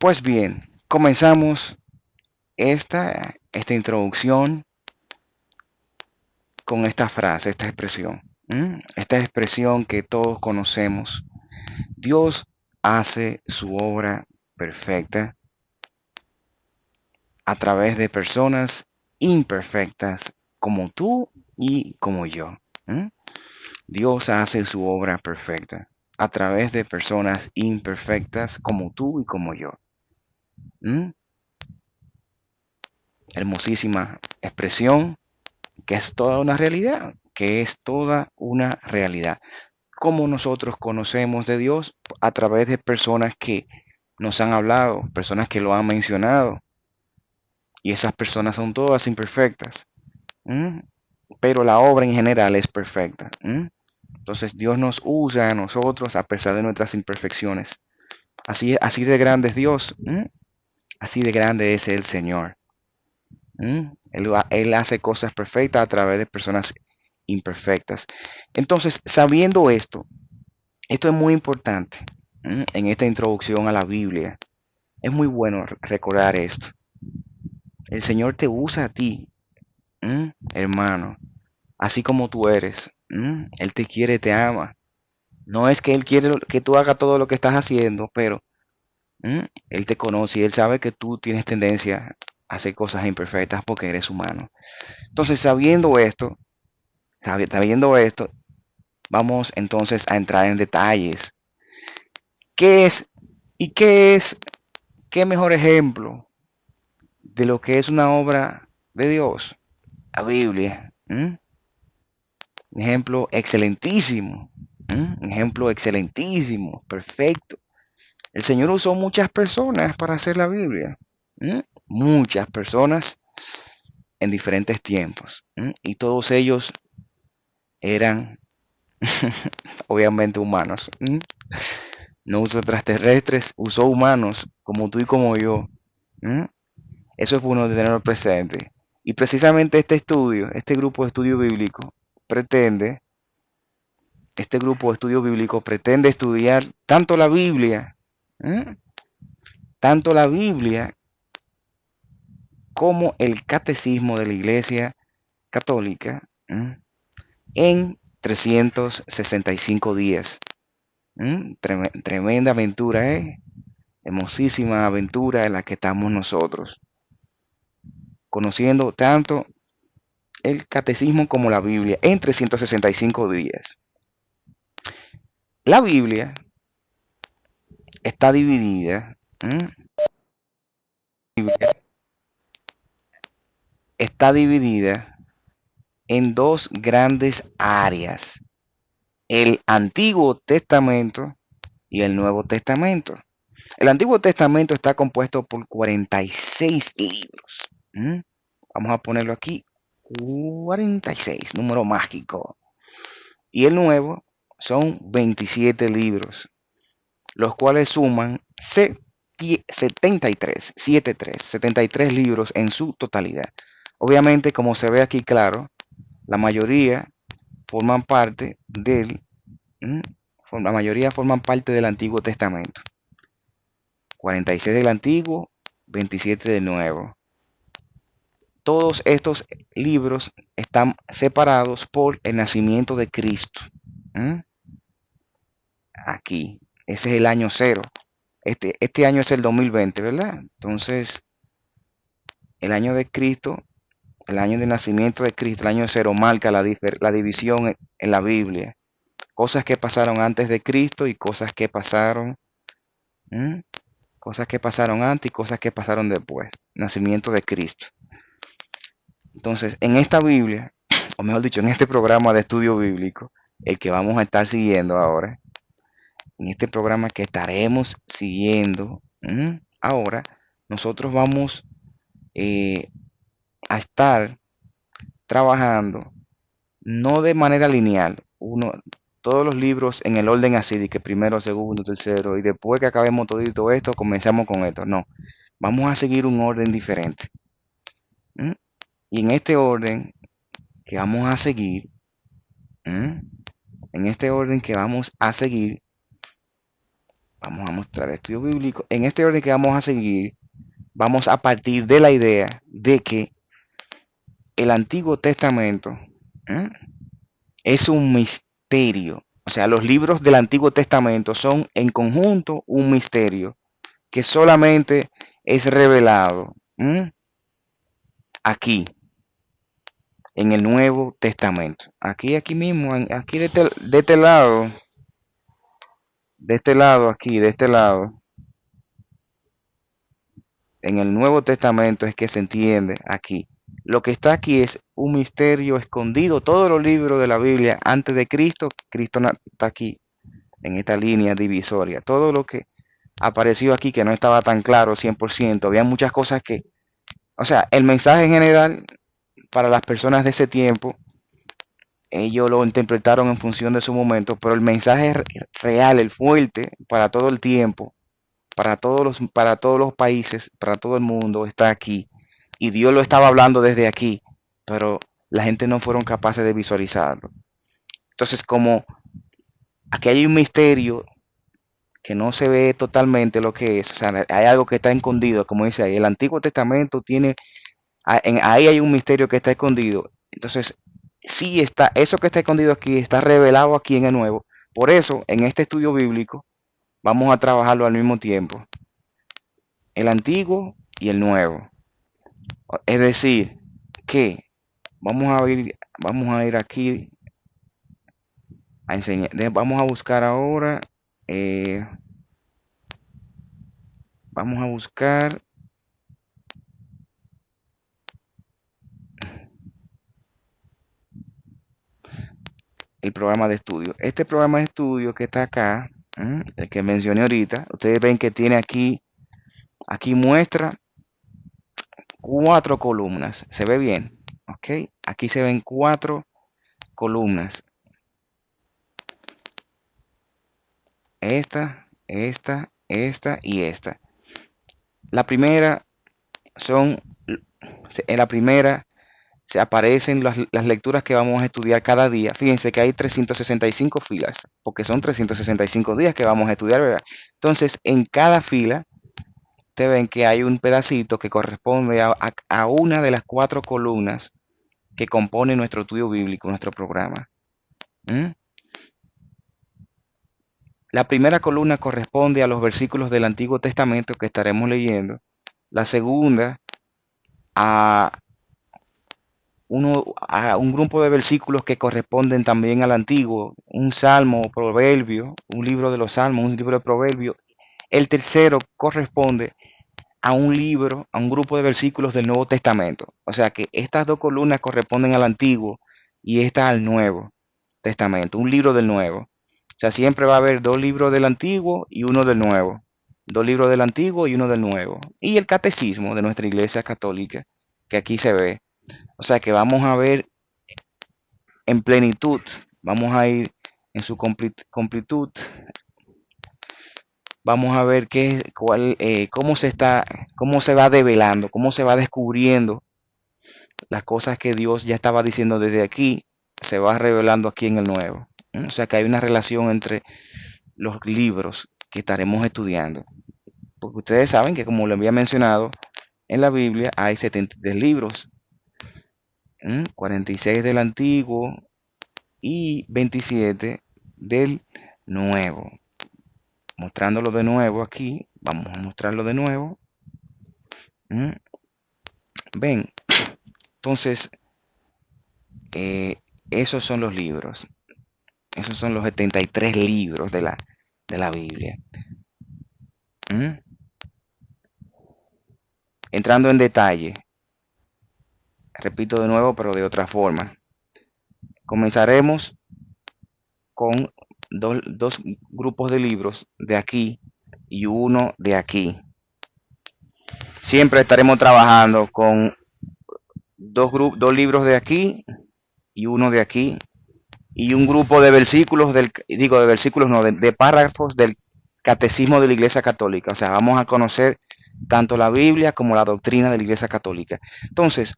Pues bien, comenzamos esta introducción con esta frase, esta expresión. Esta expresión que todos conocemos. Dios hace su obra perfecta a través de personas imperfectas como tú y como yo. ¿Mm? Dios hace su obra perfecta a través de personas imperfectas como tú y como yo. ¿Mm? Hermosísima expresión que es toda una realidad, que es toda una realidad. Como nosotros conocemos de Dios a través de personas que nos han hablado, personas que lo han mencionado, y esas personas son todas imperfectas, ¿m? Pero la obra en general es perfecta. Entonces Dios nos usa a nosotros a pesar de nuestras imperfecciones. Así de grande es Dios, así de grande es el Señor. Él hace cosas perfectas a través de personas imperfectas. Entonces, sabiendo esto es muy importante en esta introducción a la Biblia. Es muy bueno recordar esto. El Señor te usa a ti, hermano, así como tú eres. Él te quiere, te ama. No es que Él quiere que tú hagas todo lo que estás haciendo, pero Él te conoce y Él sabe que tú tienes tendencia a hacer cosas imperfectas porque eres humano. Entonces, sabiendo esto, vamos entonces a entrar en detalles. ¿Qué es y qué mejor ejemplo de lo que es una obra de Dios? La Biblia. Un ejemplo excelentísimo. Un ejemplo excelentísimo, perfecto. El Señor usó muchas personas para hacer la Biblia. Muchas personas en diferentes tiempos. Y todos ellos eran obviamente humanos. No usó extraterrestres, usó humanos como tú y como yo. Eso es bueno de tenerlo presente. Y precisamente este grupo de estudio bíblico, pretende, este grupo de estudio bíblico pretende estudiar ¿eh? tanto la Biblia como el catecismo de la Iglesia Católica, en 365 días. Tremenda aventura, hermosísima aventura en la que estamos nosotros, conociendo tanto el catecismo como la Biblia en 365 días. La Biblia está dividida, está dividida en dos grandes áreas: el Antiguo Testamento y el Nuevo Testamento. El Antiguo Testamento está compuesto por 46 libros. Vamos a ponerlo aquí, 46, número mágico. Y el Nuevo son 27 libros, los cuales suman 73 libros en su totalidad. Obviamente, como se ve aquí claro, la mayoría forman parte del Antiguo Testamento. 46 del Antiguo, 27 del Nuevo. Todos estos libros están separados por el nacimiento de Cristo. Aquí, ese es el año cero. Este año es el 2020, ¿verdad? Entonces, el año de Cristo, el año de nacimiento de Cristo, el año cero marca la división en la Biblia. Cosas que pasaron antes de Cristo y cosas que pasaron, ¿m? Cosas que pasaron antes y cosas que pasaron después. Nacimiento de Cristo. Entonces, en esta Biblia, o mejor dicho, en este programa de estudio bíblico, el que vamos a estar siguiendo ahora, en este programa que estaremos siguiendo ahora, nosotros vamos a estar trabajando no de manera lineal, todos los libros en el orden así, de que primero, segundo, tercero, y después que acabemos todo esto, comenzamos con esto. No, vamos a seguir un orden diferente. Y en este orden que vamos a seguir, en este orden que vamos a seguir, Vamos a mostrar el estudio bíblico. En este orden que vamos a seguir, vamos a partir de la idea de que el Antiguo Testamento, ¿eh? es un misterio. O sea, los libros del Antiguo Testamento son en conjunto un misterio que solamente es revelado aquí, en el Nuevo Testamento. Aquí mismo, aquí de este lado, aquí, de este lado, en el Nuevo Testamento es que se entiende aquí. Lo que está aquí es un misterio escondido. Todos los libros de la Biblia antes de Cristo, Cristo está aquí, en esta línea divisoria. Todo lo que apareció aquí que no estaba tan claro 100%. Había muchas cosas que, o sea, el mensaje en general para las personas de ese tiempo, ellos lo interpretaron en función de su momento, pero el mensaje real, el fuerte, para todo el tiempo, para todos los países, para todo el mundo, está aquí. Y Dios lo estaba hablando desde aquí, pero la gente no fueron capaces de visualizarlo. Entonces, como aquí hay un misterio que no se ve totalmente lo que es, o sea, hay algo que está escondido, como dice ahí, el Antiguo Testamento tiene, ahí hay un misterio que está escondido. Entonces, sí está, eso que está escondido aquí está revelado aquí en el Nuevo. Por eso, en este estudio bíblico, vamos a trabajarlo al mismo tiempo, el Antiguo y el Nuevo. Es decir, que vamos a ir aquí a enseñar, vamos a buscar ahora, eh, vamos a buscar el programa de estudio. Este programa de estudio que está acá, el que mencioné ahorita, ustedes ven que tiene aquí muestra 4 columnas. ¿Se ve bien? ¿Ok? Aquí se ven 4 columnas. Esta y esta. La primera en la primera se aparecen las lecturas que vamos a estudiar cada día. Fíjense que hay 365 filas, porque son 365 días que vamos a estudiar, ¿verdad? Entonces, en cada fila, ustedes ven que hay un pedacito que corresponde a una de las 4 columnas que componen nuestro estudio bíblico, nuestro programa. ¿Mm? La primera columna corresponde a los versículos del Antiguo Testamento que estaremos leyendo. La segunda a a un grupo de versículos que corresponden también al antiguo, un salmo, proverbio, un libro de los salmos, un libro de proverbios. El tercero corresponde a un libro, a un grupo de versículos del Nuevo Testamento. O sea que estas 2 columnas corresponden al antiguo y esta al Nuevo Testamento, un libro del Nuevo. O sea, siempre va a haber 2 libros del antiguo y uno del Nuevo. 2 libros del antiguo y uno del Nuevo. Y el catecismo de nuestra iglesia católica, que aquí se ve. O sea que vamos a ver en plenitud, vamos a ir en su completud, vamos a ver cómo se va develando, cómo se va descubriendo las cosas que Dios ya estaba diciendo desde aquí, se va revelando aquí en el Nuevo. O sea que hay una relación entre los libros que estaremos estudiando. Porque ustedes saben que, como lo había mencionado, en la Biblia hay 73 libros, 46 del Antiguo y 27 del Nuevo. Mostrándolo de nuevo aquí, vamos a mostrarlo de nuevo. Ven, entonces, esos son los libros. Esos son los 73 libros de la Biblia. Entrando en detalle, repito de nuevo, pero de otra forma. Comenzaremos con dos grupos de libros de aquí y uno de aquí. Siempre estaremos trabajando con dos libros de aquí y uno de aquí, y un grupo de versículos de versículos no, de párrafos del catecismo de la Iglesia Católica. O sea, vamos a conocer tanto la Biblia como la doctrina de la Iglesia Católica. Entonces,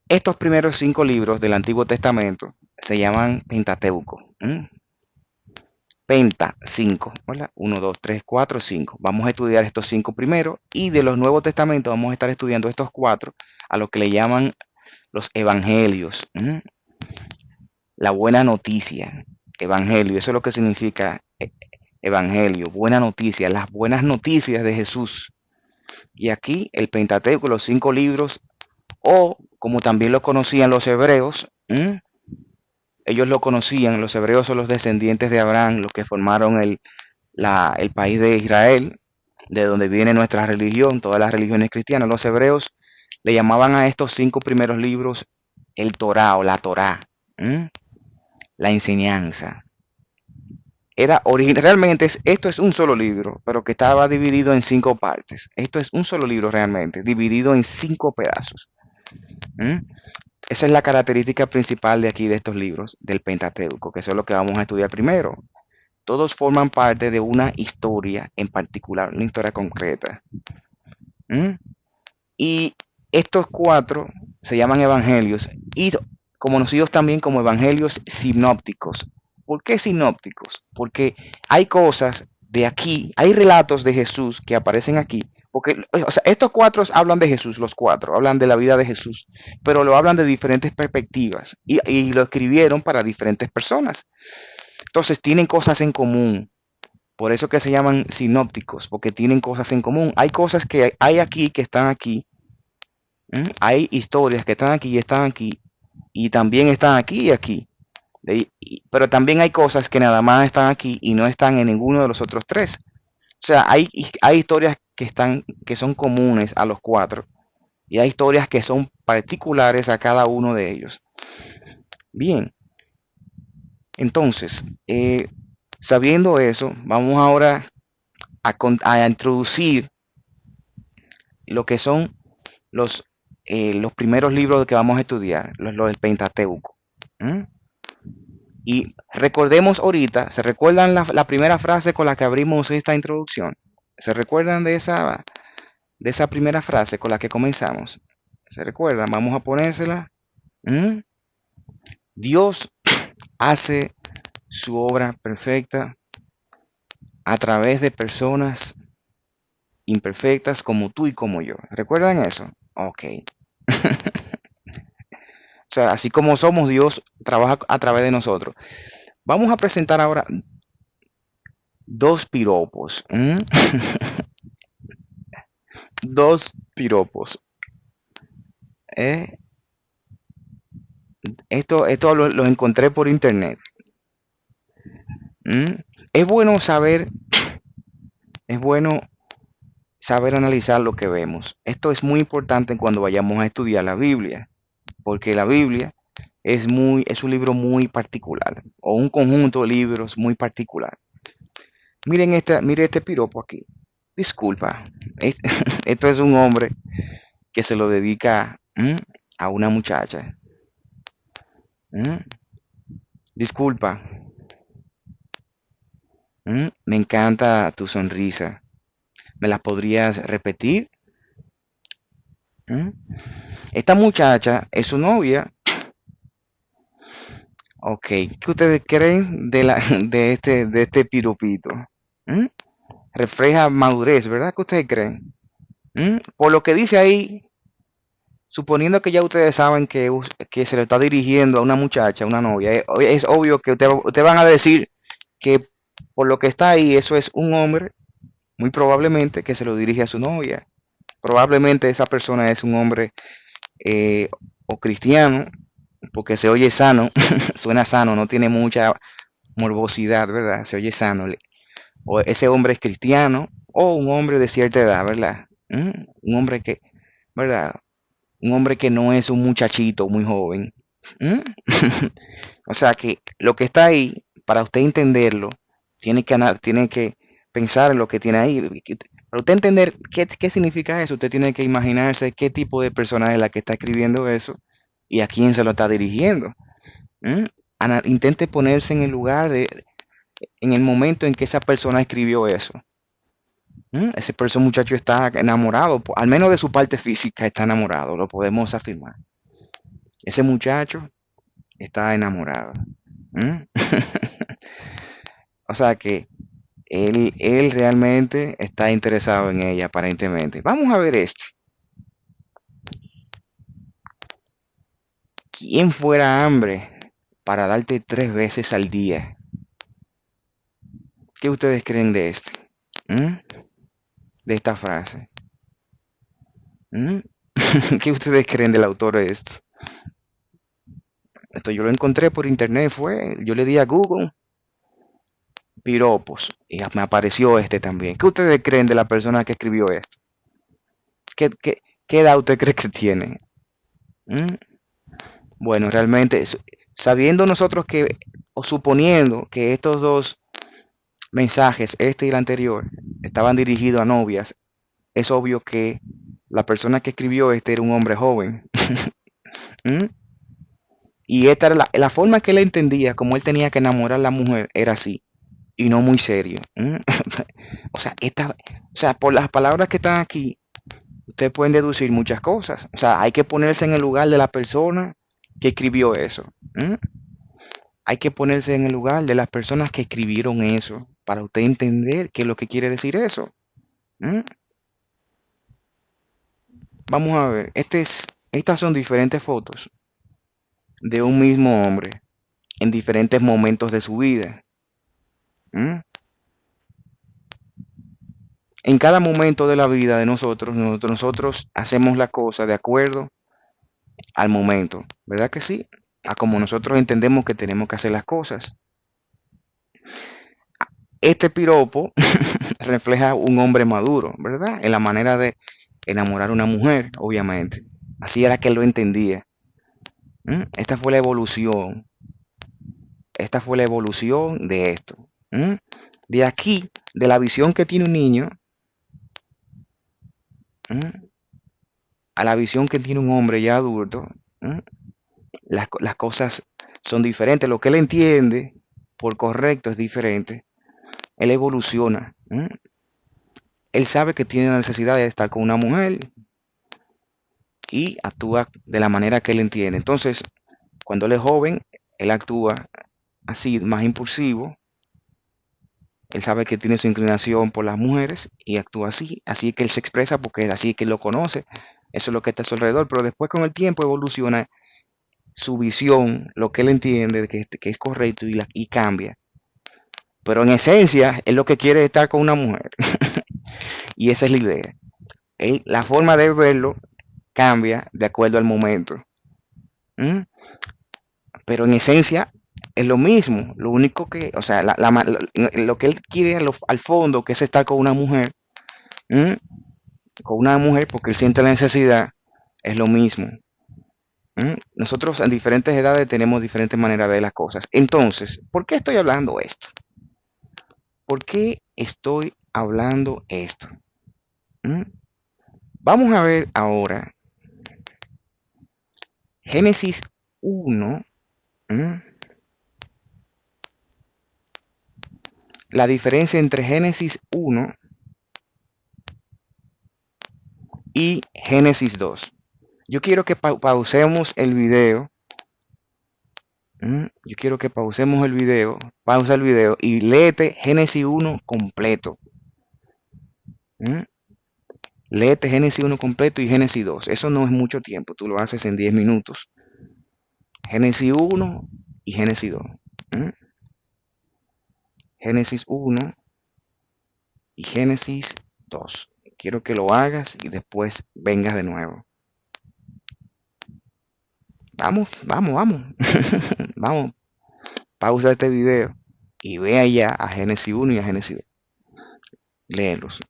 estos primeros 5 libros del Antiguo Testamento se llaman Pentateuco. Penta, 5, ¿verdad? 1, 2, 3, 4, 5. Vamos a estudiar estos 5 primero y de los Nuevos Testamentos vamos a estar estudiando estos 4 a lo que le llaman los evangelios. La buena noticia, evangelio, eso es lo que significa evangelio, buena noticia, las buenas noticias de Jesús. Y aquí el Pentateuco, los 5 libros, o como también lo conocían los hebreos, ellos lo conocían, los hebreos son los descendientes de Abraham, los que formaron el país de Israel, de donde viene nuestra religión, todas las religiones cristianas. Los hebreos le llamaban a estos 5 primeros libros el Torá o la Torá, la enseñanza. Realmente esto es un solo libro, pero que estaba dividido en 5 partes. Esto es un solo libro realmente, dividido en 5 pedazos. Esa es la característica principal de aquí de estos libros del Pentateuco, que eso es lo que vamos a estudiar primero. Todos forman parte de una historia en particular, una historia concreta. Y estos 4 se llaman evangelios y conocidos también como evangelios sinópticos. ¿Por qué sinópticos? Porque hay cosas de aquí, hay relatos de Jesús que aparecen aquí. Porque, o sea, estos 4 hablan de Jesús, los 4 hablan de la vida de Jesús, pero lo hablan de diferentes perspectivas y lo escribieron para diferentes personas. Entonces tienen cosas en común. Por eso que se llaman sinópticos, porque tienen cosas en común. Hay cosas que hay aquí que están aquí. Hay historias que están aquí y también están aquí y aquí. Pero también hay cosas que nada más están aquí y no están en ninguno de los otros 3. O sea, hay historias que son comunes a los 4 y hay historias que son particulares a cada uno de ellos. Bien, entonces, sabiendo eso, vamos ahora a introducir lo que son los primeros libros que vamos a estudiar, los del Pentateuco. Y recordemos ahorita, ¿se recuerdan la primera frase con la que abrimos esta introducción? ¿Se recuerdan de esa primera frase con la que comenzamos? ¿Se recuerdan? Vamos a ponérsela. Dios hace su obra perfecta a través de personas imperfectas como tú y como yo. ¿Recuerdan eso? Ok. O sea, así como somos, Dios trabaja a través de nosotros. Vamos a presentar ahora 2 piropos. 2 piropos. Esto lo encontré por internet. Es bueno saber, es bueno saber analizar lo que vemos. Esto es muy importante cuando vayamos a estudiar la Biblia, porque la Biblia es un libro muy particular, o un conjunto de libros muy particular. Mire este piropo aquí. Disculpa, esto es un hombre que se lo dedica a una muchacha. Disculpa, me encanta tu sonrisa. ¿Me la podrías repetir? Esta muchacha es su novia. Ok, ¿qué ustedes creen de este piropito? Refleja madurez, ¿verdad? ¿Qué ustedes creen? Por lo que dice ahí, suponiendo que ya ustedes saben que se le está dirigiendo a una muchacha, a una novia, es obvio que ustedes van a decir que por lo que está ahí, eso es un hombre, muy probablemente, que se lo dirige a su novia. Probablemente esa persona es un hombre o cristiano, porque se oye sano, suena sano, no tiene mucha morbosidad, ¿verdad? Se oye sano. O ese hombre es cristiano o un hombre de cierta edad, ¿verdad? Un hombre que, ¿verdad? Un hombre que no es un muchachito muy joven. O sea que lo que está ahí, para usted entenderlo, tiene que pensar en lo que tiene ahí. Para usted entender qué significa eso, usted tiene que imaginarse qué tipo de persona es la que está escribiendo eso y a quién se lo está dirigiendo. Intente ponerse en el lugar en el momento en que esa persona escribió eso. Ese muchacho está enamorado, al menos de su parte física está enamorado, lo podemos afirmar. Ese muchacho está enamorado. O sea que él realmente está interesado en ella, aparentemente. Vamos a ver este. ¿Quién fuera hambre para darte 3 veces al día? ¿Qué ustedes creen de este? ¿Mm? De esta frase. ¿Mm? ¿Qué ustedes creen del autor de esto? Esto yo lo encontré por internet, yo le di a Google piropos y me apareció este también. ¿Qué ustedes creen de la persona que escribió esto? ¿Qué edad usted cree que tiene? ¿Mm? Bueno, realmente, sabiendo nosotros que, o suponiendo que estos dos mensajes, este y el anterior, estaban dirigidos a novias, es obvio que la persona que escribió este era un hombre joven. ¿Mm? Y esta era la forma que él entendía, como él tenía que enamorar a la mujer, era así, y no muy serio. ¿Mm? O sea, por las palabras que están aquí, ustedes pueden deducir muchas cosas. O sea, hay que ponerse en el lugar de la persona que escribió eso. ¿Mm? Hay que ponerse en el lugar de las personas que escribieron eso para usted entender qué es lo que quiere decir eso. ¿Mm? Vamos a ver, estas son diferentes fotos de un mismo hombre en diferentes momentos de su vida. ¿Mm? En cada momento de la vida de nosotros hacemos la cosa de acuerdo al momento, ¿verdad que sí? A como nosotros entendemos que tenemos que hacer las cosas. Este piropo refleja un hombre maduro, ¿verdad? En la manera de enamorar a una mujer, obviamente. Así era que él lo entendía. ¿Mm? Esta fue la evolución. Esta fue la evolución de esto. ¿Mm? De aquí, de la visión que tiene un niño, ¿mm? A la visión que tiene un hombre ya adulto, ¿mm? Las cosas son diferentes. Lo que él entiende por correcto es diferente. Él evoluciona. ¿Mm? Él sabe que tiene la necesidad de estar con una mujer y actúa de la manera que él entiende. Entonces, cuando él es joven, él actúa así, más impulsivo. Él sabe que tiene su inclinación por las mujeres y actúa así. Así es que él se expresa porque es así que él lo conoce. Eso es lo que está a su alrededor. Pero después con el tiempo evoluciona su visión, lo que él entiende de que es correcto y cambia. Pero en esencia, él lo que quiere es estar con una mujer. Y esa es la idea. La forma de verlo cambia de acuerdo al momento. ¿Mm? Pero en esencia es lo mismo. Lo único que, o sea, lo que él quiere al fondo, que es estar con una mujer, ¿mm? Con una mujer porque él siente la necesidad, es lo mismo. ¿Mm? Nosotros en diferentes edades tenemos diferentes maneras de ver las cosas. Entonces, ¿por qué estoy hablando esto? ¿Por qué estoy hablando esto? ¿Mm? Vamos a ver ahora Génesis 1, ¿mm? La diferencia entre Génesis 1 y Génesis 2. Yo quiero que pausemos el video. Yo quiero que pausemos el video, pausa el video y léete Génesis 1 completo. ¿Mm? Léete Génesis 1 completo y Génesis 2. Eso no es mucho tiempo, tú lo haces en 10 minutos. Génesis 1 y Génesis 2. ¿Mm? Génesis 1 y Génesis 2. Quiero que lo hagas y después vengas de nuevo. Vamos, vamos, vamos. Vamos, pausa este video y ve allá a Génesis 1 y a Génesis 2. Léelos.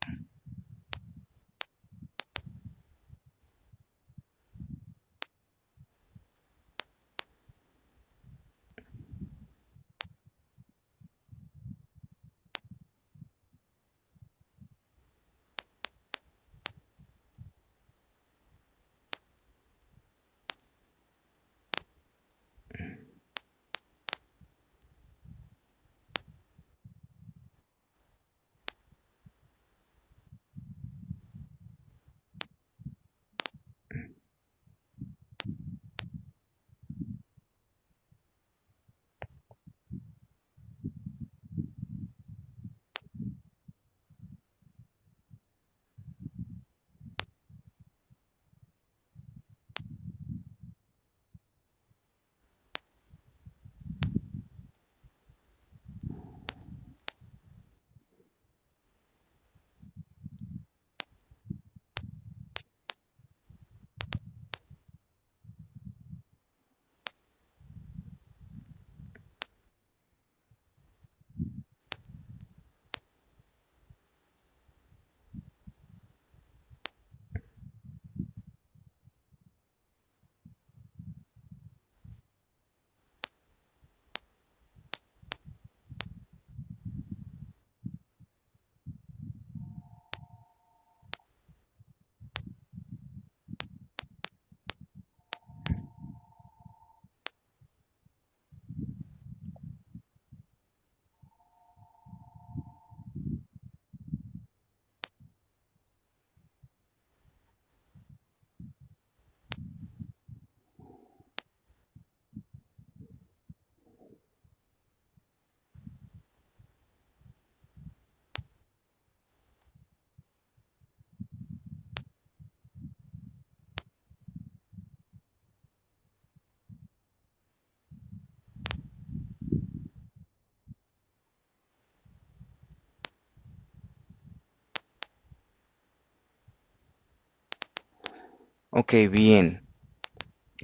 Ok, bien,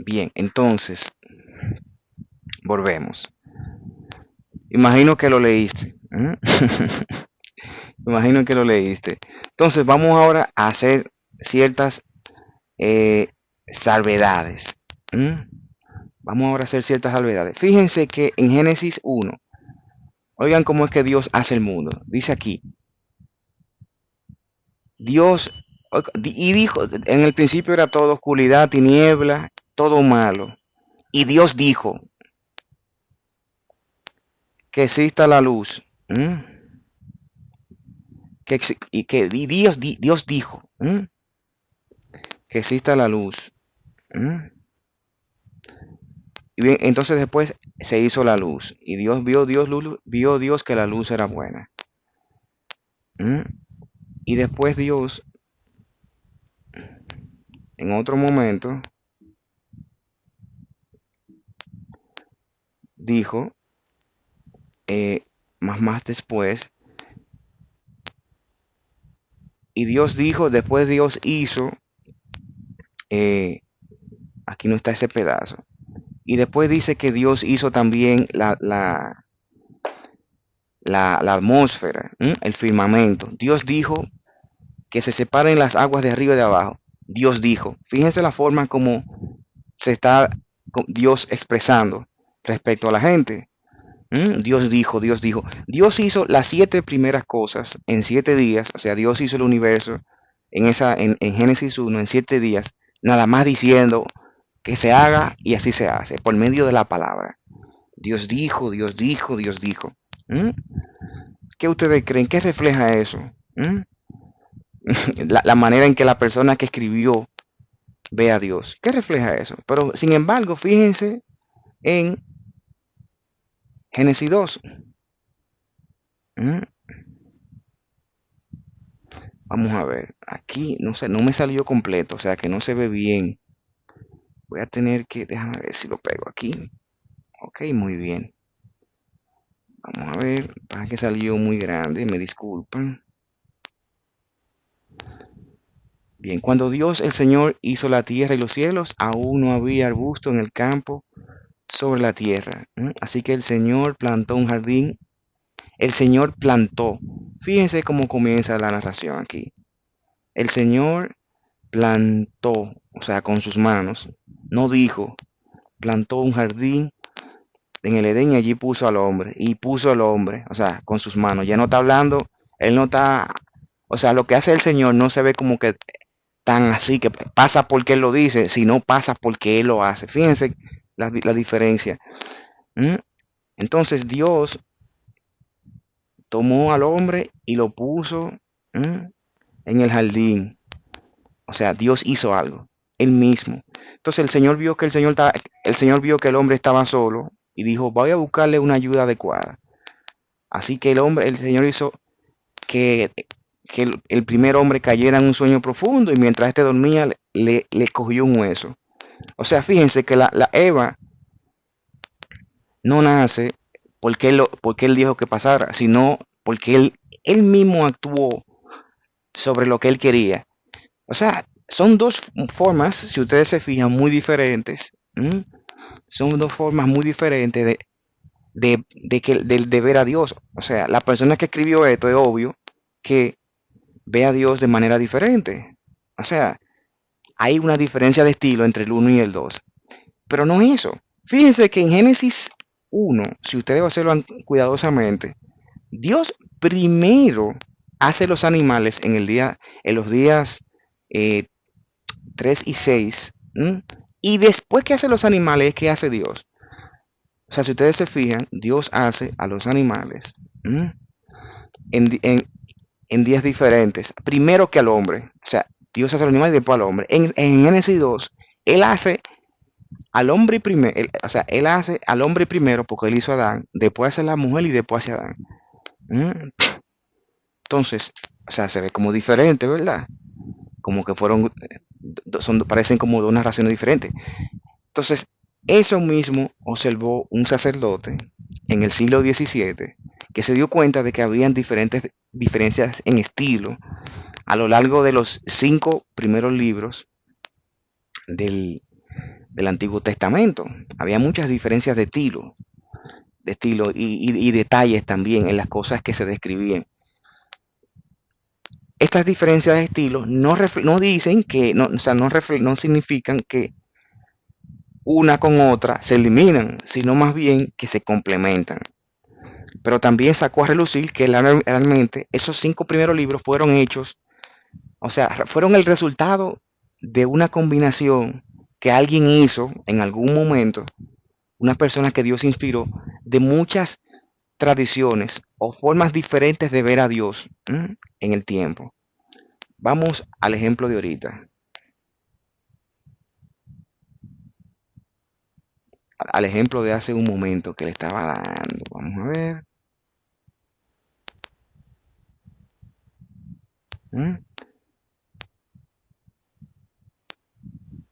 bien. Entonces, volvemos. Imagino que lo leíste. Imagino que lo leíste. Entonces, vamos ahora a hacer ciertas salvedades. ¿Mm? Vamos ahora a hacer ciertas salvedades. Fíjense que en Génesis 1, oigan cómo es que Dios hace el mundo. Dice aquí, Dios, y dijo, en el principio era todo oscuridad, tiniebla, todo malo. Y Dios dijo que exista la luz. ¿Mm? Dios dijo, ¿mm?, que exista la luz. ¿Mm? Y bien, entonces después se hizo la luz. Y vio Dios que la luz era buena. ¿Mm? Y después Dios, en otro momento, dijo, más después, y Dios dijo, después Dios hizo, eh, aquí no está ese pedazo, y después dice que Dios hizo también la atmósfera, el firmamento. Dios dijo que se separen las aguas de arriba y de abajo. Dios dijo, fíjense la forma como se está Dios expresando respecto a la gente. Dios dijo, Dios dijo. Dios hizo las 7 primeras cosas en 7 días. O sea, Dios hizo el universo en Génesis 1 en 7 días, nada más diciendo que se haga y así se hace, por medio de la palabra. Dios dijo, Dios dijo, Dios dijo. ¿Mm? ¿Qué ustedes creen? ¿Qué refleja eso? ¿Mm? La manera en que la persona que escribió ve a Dios. ¿Qué refleja eso? Pero sin embargo, fíjense en Génesis 2. ¿Mm? Vamos a ver. Aquí no sé, no me salió completo, o sea que no se ve bien. Voy a tener que, déjame ver si lo pego aquí. Ok, muy bien. Vamos a ver, pasa que salió muy grande, me disculpan. Bien, cuando Dios el Señor hizo la tierra y los cielos, aún no había arbusto en el campo sobre la tierra. Así que el Señor plantó un jardín. El Señor plantó. Fíjense cómo comienza la narración aquí. El Señor plantó, o sea, con sus manos. No dijo, plantó un jardín en el Edén y allí puso al hombre. Y puso al hombre, o sea, con sus manos. Ya no está hablando, él no está, o sea, lo que hace el Señor no se ve como que tan así, que pasa porque él lo dice, sino pasa porque él lo hace. Fíjense la diferencia. ¿Mm? Entonces Dios tomó al hombre y lo puso en el jardín. O sea, Dios hizo algo, él mismo. Entonces el Señor vio que el Señor vio que el hombre estaba solo y dijo, voy a buscarle una ayuda adecuada. Así que el Señor hizo que, que el primer hombre cayera en un sueño profundo y mientras este dormía le cogió un hueso. O sea, fíjense que la Eva no nace porque él dijo que pasara, sino porque él mismo actuó sobre lo que él quería. O sea, son dos formas, si ustedes se fijan, muy diferentes. ¿Mm? Son dos formas muy diferentes de ver a Dios. O sea, la persona que escribió esto es obvio que ve a Dios de manera diferente. O sea, hay una diferencia de estilo entre el uno y el 2. Pero no es eso. Fíjense que en Génesis 1, si ustedes observan cuidadosamente, Dios primero hace los animales en los días eh, 3 y 6. Y después que hace los animales, ¿qué hace Dios? O sea, si ustedes se fijan, Dios hace a los animales en, en días diferentes. Primero que al hombre. O sea, Dios hace al animal y después al hombre. En Génesis 2, Él hace al hombre primero. O sea, Él hace al hombre primero porque Él hizo a Adán. Después hace a la mujer y después hace a Adán. Entonces, o sea, se ve como diferente, ¿verdad? Como que parecen como de una narraciones diferentes. Entonces, eso mismo observó un sacerdote en el siglo XVII que se dio cuenta de que habían diferencias en estilo a lo largo de los 5 primeros libros del, del Antiguo Testamento. Había muchas diferencias de estilo y detalles también en las cosas que se describían. Estas diferencias de estilo no dicen que, no, o sea, no significan que una con otra se eliminan, sino más bien que se complementan. Pero también sacó a relucir que realmente esos 5 primeros libros fueron hechos, o sea, fueron el resultado de una combinación que alguien hizo en algún momento, una persona que Dios inspiró, de muchas tradiciones o formas diferentes de ver a Dios en el tiempo. Vamos al ejemplo de ahorita, al ejemplo de hace un momento que le estaba dando. Vamos a ver. ¿Mm?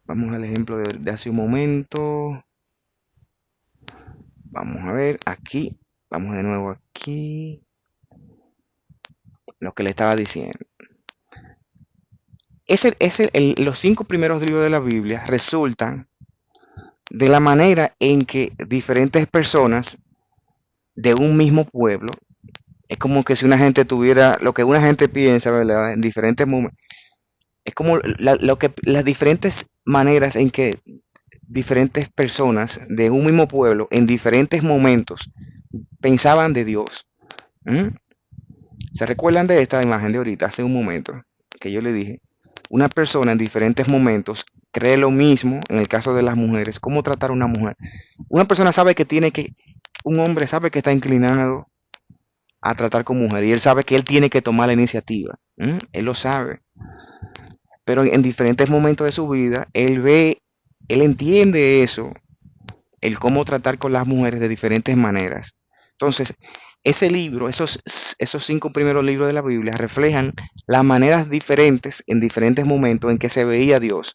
Vamos al ejemplo de hace un momento. Vamos a ver aquí. Vamos de nuevo aquí. Lo que le estaba diciendo. Los 5 primeros libros de la Biblia resultan de la manera en que diferentes personas de un mismo pueblo, es como que si una gente tuviera lo que una gente piensa, ¿verdad? En diferentes momentos, es como las diferentes maneras en que diferentes personas de un mismo pueblo en diferentes momentos pensaban de Dios. ¿Mm? ¿Se recuerdan de esta imagen de ahorita, hace un momento, que yo le dije? Una persona en diferentes momentos cree lo mismo, en el caso de las mujeres, cómo tratar a una mujer. Una persona sabe que un hombre sabe que está inclinado a tratar con mujer y él sabe que él tiene que tomar la iniciativa. Él lo sabe. Pero en diferentes momentos de su vida, él entiende eso, el cómo tratar con las mujeres de diferentes maneras. Entonces, ese libro, esos 5 primeros libros de la Biblia reflejan las maneras diferentes en diferentes momentos en que se veía Dios.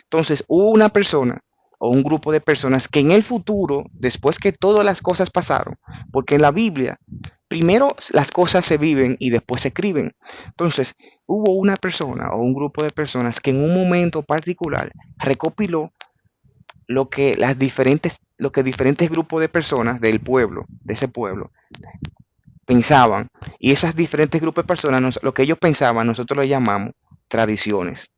Entonces, hubo una persona o un grupo de personas que en el futuro, después que todas las cosas pasaron, porque en la Biblia, primero las cosas se viven y después se escriben. Entonces, hubo una persona o un grupo de personas que en un momento particular recopiló lo que diferentes grupos de personas del pueblo, de ese pueblo, pensaban. Y esas diferentes grupos de personas, lo que ellos pensaban, nosotros le llamamos tradiciones.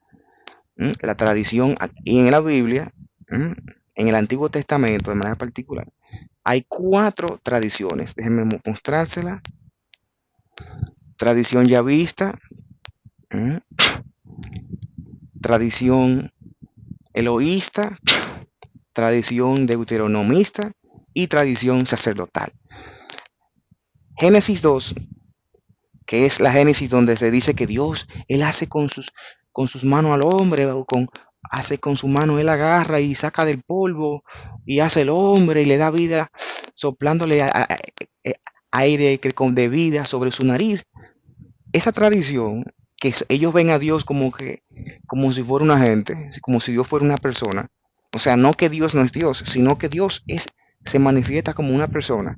La tradición, y en la Biblia, en el Antiguo Testamento de manera particular, hay 4 tradiciones. Déjenme mostrársela. Tradición yavista, tradición eloísta, tradición deuteronomista y tradición sacerdotal. Génesis 2, que es la Génesis donde se dice que Dios, Él hace con sus manos al hombre, hace con su mano, Él agarra y saca del polvo y hace el hombre y le da vida, soplándole aire de vida sobre su nariz. Esa tradición, que ellos ven a Dios como si fuera una gente, como si Dios fuera una persona. O sea, no que Dios no es Dios, sino que Dios se manifiesta como una persona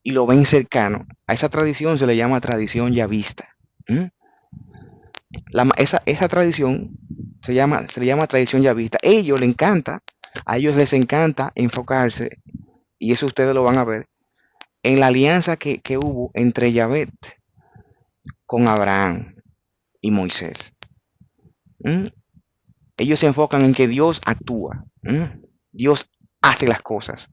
y lo ven cercano. A esa tradición se le llama tradición yavista. ¿Mm? Esa tradición se le llama tradición yavista. A ellos les encanta enfocarse, y eso ustedes lo van a ver, en la alianza que hubo entre Yahvé con Abraham y Moisés. ¿Mm? Ellos se enfocan en que Dios actúa. Dios hace las cosas.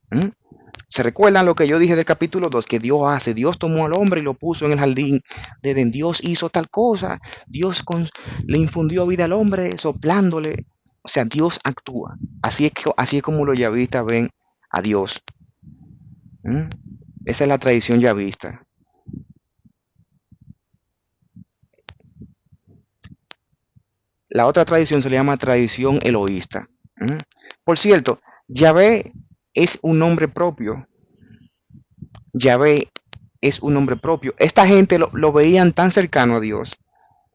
¿Se recuerdan lo que yo dije del capítulo 2? Que Dios hace. Dios tomó al hombre y lo puso en el jardín de Edén. Dios hizo tal cosa. Le infundió vida al hombre soplándole. O sea, Dios actúa. Así es como los yavistas ven a Dios. Esa es la tradición yavista. La otra tradición se le llama tradición eloísta. Por cierto, Yahvé es un nombre propio. Yahvé es un nombre propio. Esta gente lo veían tan cercano a Dios,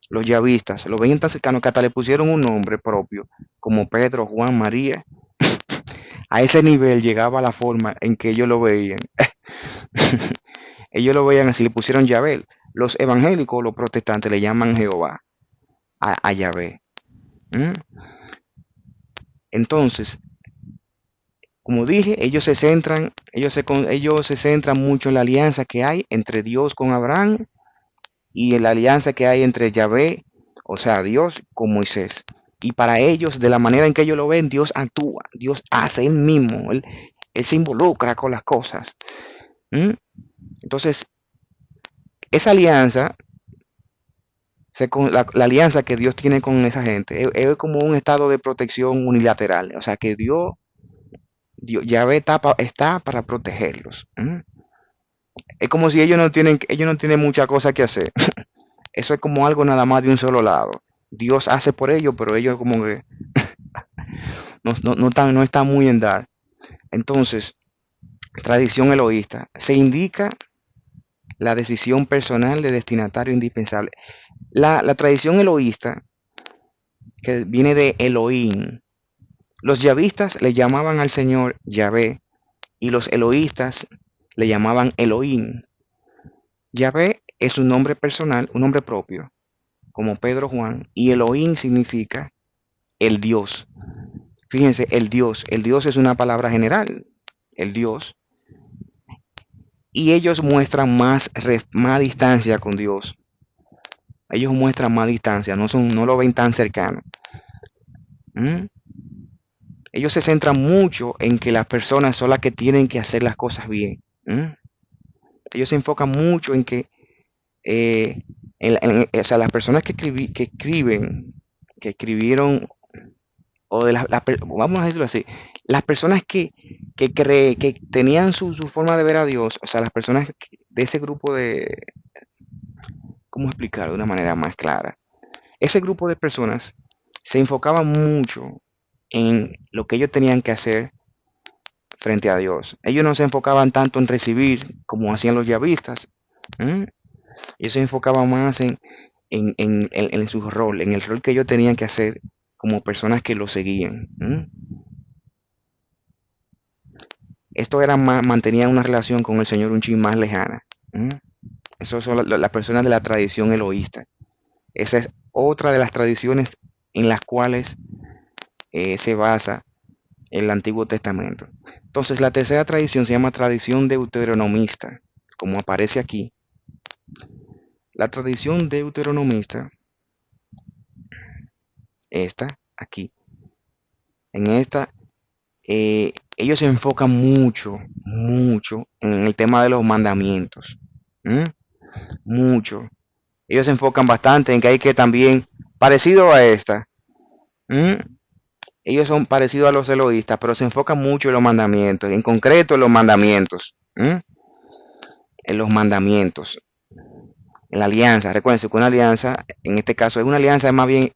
los yavistas, lo veían tan cercano que hasta le pusieron un nombre propio, como Pedro, Juan, María. A ese nivel llegaba la forma en que ellos lo veían. Ellos lo veían así, le pusieron Yahvé. Los evangélicos, los protestantes, le llaman Jehová a Yahvé. Entonces, como dije, ellos se centran mucho en la alianza que hay entre Dios con Abraham y en la alianza que hay entre Yahvé, o sea, Dios con Moisés. Y para ellos, de la manera en que ellos lo ven, Dios actúa, Dios hace él mismo, él se involucra con las cosas. ¿Mm? Entonces, esa alianza, la alianza que Dios tiene con esa gente, es como un estado de protección unilateral. O sea, que Yahvé está para protegerlos. ¿Mm? Es como si ellos no tienen mucha cosa que hacer. Eso es como algo nada más de un solo lado. Dios hace por ellos, pero ellos como que no están muy en dar. Entonces, tradición eloísta. Se indica la decisión personal de destinatario indispensable. La tradición eloísta, que viene de Elohim. Los yavistas le llamaban al Señor Yahvé y los eloístas le llamaban Elohim. Yahvé es un nombre personal, un nombre propio, como Pedro Juan, y Elohim significa el Dios. Fíjense, el Dios es una palabra general, el Dios, y ellos muestran más distancia con Dios. Ellos muestran más distancia, no lo ven tan cercano. ¿Mm? Ellos se centran mucho en que las personas son las que tienen que hacer las cosas bien. ¿Mm? Ellos se enfocan mucho en que eh, o sea, las personas que escribieron, o vamos a decirlo así, las personas que tenían su forma de ver a Dios, o sea, las personas de ese grupo ¿cómo explicarlo de una manera más clara? Ese grupo de personas se enfocaban mucho en lo que ellos tenían que hacer frente a Dios. Ellos no se enfocaban tanto en recibir como hacían los yavistas. ¿Mm? Ellos se enfocaban más en su rol, en el rol que ellos tenían que hacer como personas que lo seguían. ¿Mm? Esto era mantenía una relación con el Señor un chin más lejana. ¿Mm? Esas son las personas de la tradición eloísta. Esa es otra de las tradiciones en las cuales se basa el Antiguo Testamento. Entonces, la tercera tradición se llama tradición deuteronomista, como aparece aquí. La tradición deuteronomista, esta, aquí, en esta, ellos se enfocan mucho, mucho en el tema de los mandamientos. ¿Mm? Mucho. Ellos se enfocan bastante en que hay que también, parecido a esta, ¿mm? Ellos son parecidos a los eloístas, pero se enfocan mucho en los mandamientos, en concreto en los mandamientos. ¿Mm? En los mandamientos, en la alianza. Recuerden que una alianza, en este caso, es una alianza, es más bien,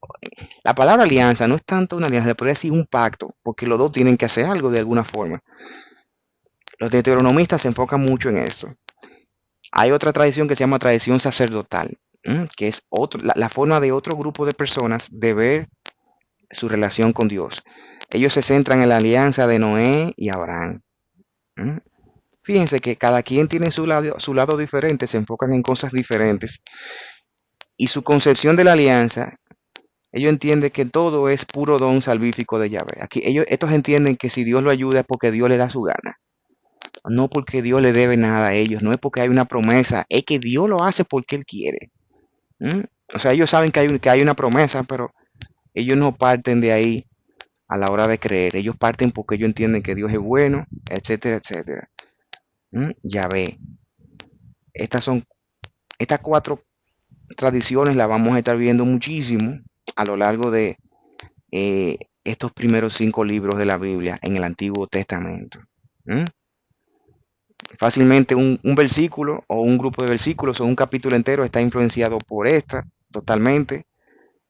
la palabra alianza no es tanto una alianza, se podría decir un pacto, porque los dos tienen que hacer algo de alguna forma. Los deuteronomistas se enfocan mucho en esto. Hay otra tradición que se llama tradición sacerdotal, que es la forma de otro grupo de personas de ver su relación con Dios. Ellos se centran en la alianza de Noé y Abraham. ¿Mm? Fíjense que cada quien tiene su lado diferente, se enfocan en cosas diferentes. Y su concepción de la alianza, ellos entienden que todo es puro don salvífico de Yahvé. Aquí estos entienden que si Dios lo ayuda es porque Dios le da su gana. No porque Dios le debe nada a ellos, no es porque hay una promesa, es que Dios lo hace porque Él quiere. ¿Mm? O sea, ellos saben que hay una promesa, pero ellos no parten de ahí a la hora de creer. Ellos parten porque ellos entienden que Dios es bueno, etcétera, etcétera. Yahvé. Estas cuatro tradiciones las vamos a estar viendo muchísimo a lo largo de estos primeros 5 libros de la Biblia en el Antiguo Testamento. ¿Mm? Fácilmente un versículo o un grupo de versículos o un capítulo entero está influenciado por esta totalmente,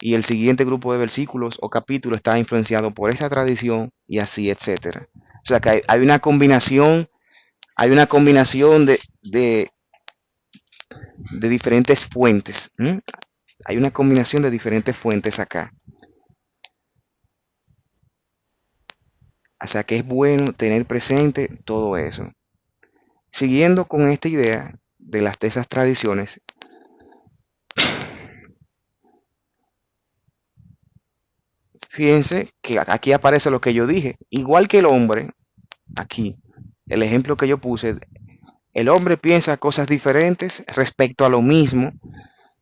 y el siguiente grupo de versículos o capítulos está influenciado por esa tradición, y así, etcétera. O sea que hay una combinación de diferentes fuentes. Hay una combinación de diferentes fuentes acá. O sea que es bueno tener presente todo eso. Siguiendo con esta idea de esas tradiciones, fíjense que aquí aparece lo que yo dije. Igual que el hombre, aquí, el ejemplo que yo puse, el hombre piensa cosas diferentes respecto a lo mismo,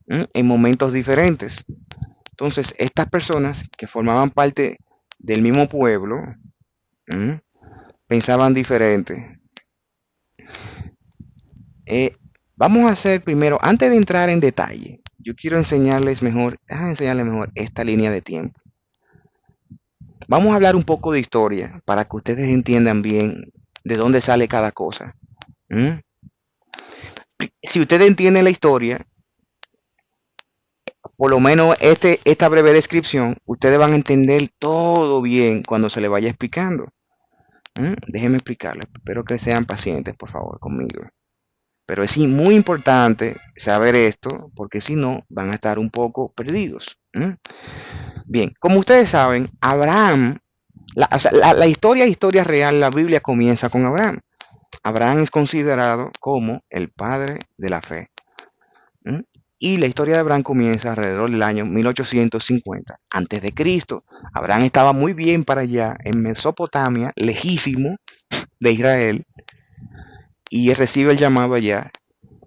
en momentos diferentes. Entonces, estas personas que formaban parte del mismo pueblo, pensaban diferente. Eh, Vamos a hacer primero, antes de entrar en detalle, yo quiero enseñarles mejor esta línea de tiempo. Vamos a hablar un poco de historia para que ustedes entiendan bien de dónde sale cada cosa. ¿Mm? Si ustedes entienden la historia, por lo menos esta breve descripción, ustedes van a entender todo bien cuando se les vaya explicando. Déjenme explicarles, espero que sean pacientes, por favor, conmigo. Pero es muy importante saber esto, porque si no, van a estar un poco perdidos. Bien, como ustedes saben, Abraham, la historia real, la Biblia comienza con Abraham. Abraham es considerado como el padre de la fe. Y la historia de Abraham comienza alrededor del año 1850 antes de Cristo. Abraham estaba muy bien para allá, en Mesopotamia, lejísimo de Israel, y él recibe el llamado allá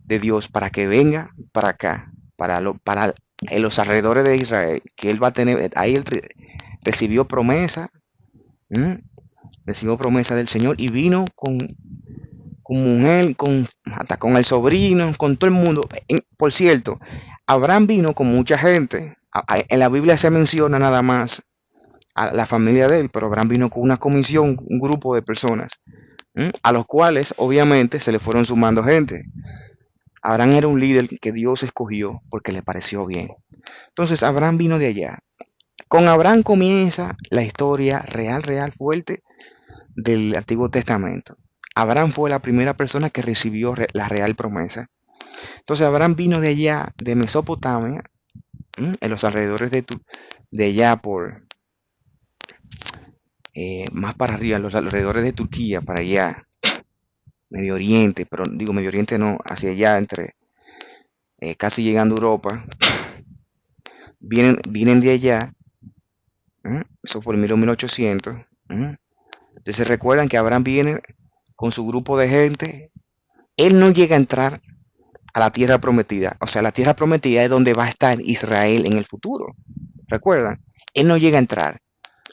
de Dios para que venga para acá, para los alrededores de Israel, que él va a tener, ahí él recibió promesa, recibió promesa del Señor y vino con mujer, hasta con el sobrino, con todo el mundo. Por cierto, Abraham vino con mucha gente. En la Biblia se menciona nada más a la familia de él, pero Abraham vino con una comisión, un grupo de personas, a los cuales obviamente se le fueron sumando gente. Abraham era un líder que Dios escogió porque le pareció bien. Entonces Abraham vino de allá. Con Abraham comienza la historia real, fuerte del Antiguo Testamento. Abraham fue la primera persona que recibió la real promesa. Entonces Abraham vino de allá, de Mesopotamia, en los alrededores de allá por más para arriba, en los alrededores de Turquía, para allá, Medio Oriente, pero digo Medio Oriente no, hacia allá, entre casi llegando a Europa. Vienen de allá, eso fue en 1800. Entonces recuerdan que Abraham viene con su grupo de gente. Él no llega a entrar a la tierra prometida. O sea, la tierra prometida es donde va a estar Israel en el futuro. ¿Recuerdan? Él no llega a entrar.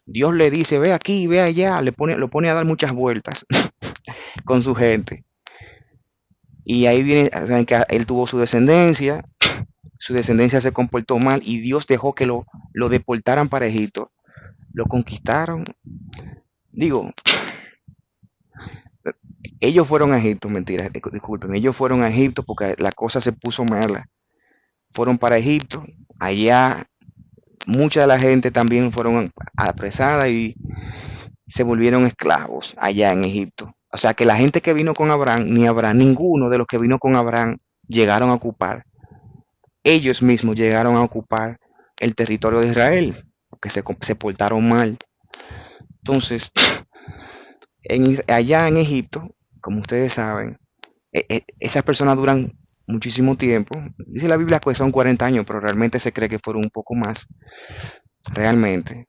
Dios le dice, ve aquí, ve allá, lo pone a dar muchas vueltas con su gente. Y ahí viene, saben que él tuvo su descendencia se comportó mal y Dios dejó que lo deportaran para Egipto. Lo conquistaron. Digo, ellos fueron a Egipto, mentira, disculpen, ellos fueron a Egipto porque la cosa se puso mala. Fueron para Egipto, allá mucha de la gente también fueron apresadas y se volvieron esclavos allá en Egipto. O sea que la gente que vino con Abraham, ninguno de los que vino con Abraham llegaron a ocupar. Ellos mismos llegaron a ocupar el territorio de Israel, porque se portaron mal. Entonces, allá en Egipto, como ustedes saben, esas personas duran muchísimo tiempo. Dice la Biblia que son 40 años, pero realmente se cree que fueron un poco más, realmente.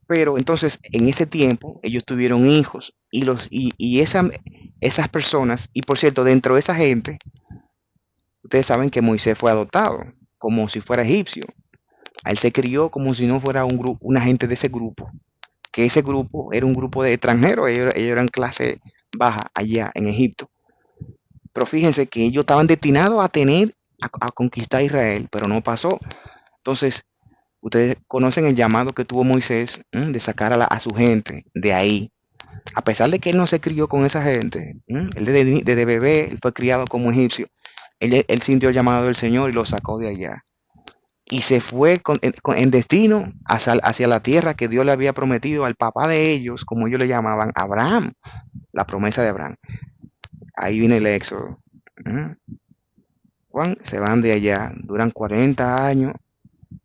Pero entonces, en ese tiempo, ellos tuvieron hijos y esas personas, y por cierto, dentro de esa gente, ustedes saben que Moisés fue adoptado, como si fuera egipcio. Él se crió como si no fuera una gente de ese grupo, que ese grupo era un grupo de extranjeros, ellos eran clase baja allá en Egipto. Pero fíjense que ellos estaban destinados a conquistar Israel, pero no pasó. Entonces, ustedes conocen el llamado que tuvo Moisés de sacar a su gente de ahí. A pesar de que él no se crió con esa gente, él desde bebé él fue criado como egipcio. Él sintió el llamado del Señor y lo sacó de allá. Y se fue en destino hacia la tierra que Dios le había prometido al papá de ellos, como ellos le llamaban, Abraham, la promesa de Abraham. Ahí viene el éxodo. Juan, se van de allá, duran 40 años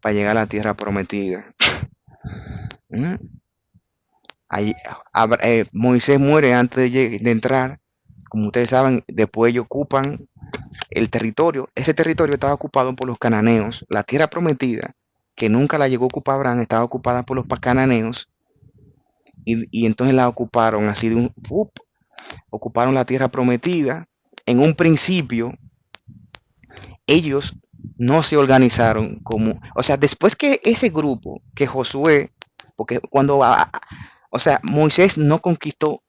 para llegar a la tierra prometida. Ahí, Moisés muere antes de entrar. Como ustedes saben, después ellos ocupan el territorio. Ese territorio estaba ocupado por los cananeos. La tierra prometida que nunca la llegó a ocupar Abraham, estaba ocupada por los cananeos, y entonces la ocuparon así de ocuparon la tierra prometida. En un principio, ellos no se organizaron como, o sea, después que ese grupo, que Josué, porque o sea, Moisés no conquistó,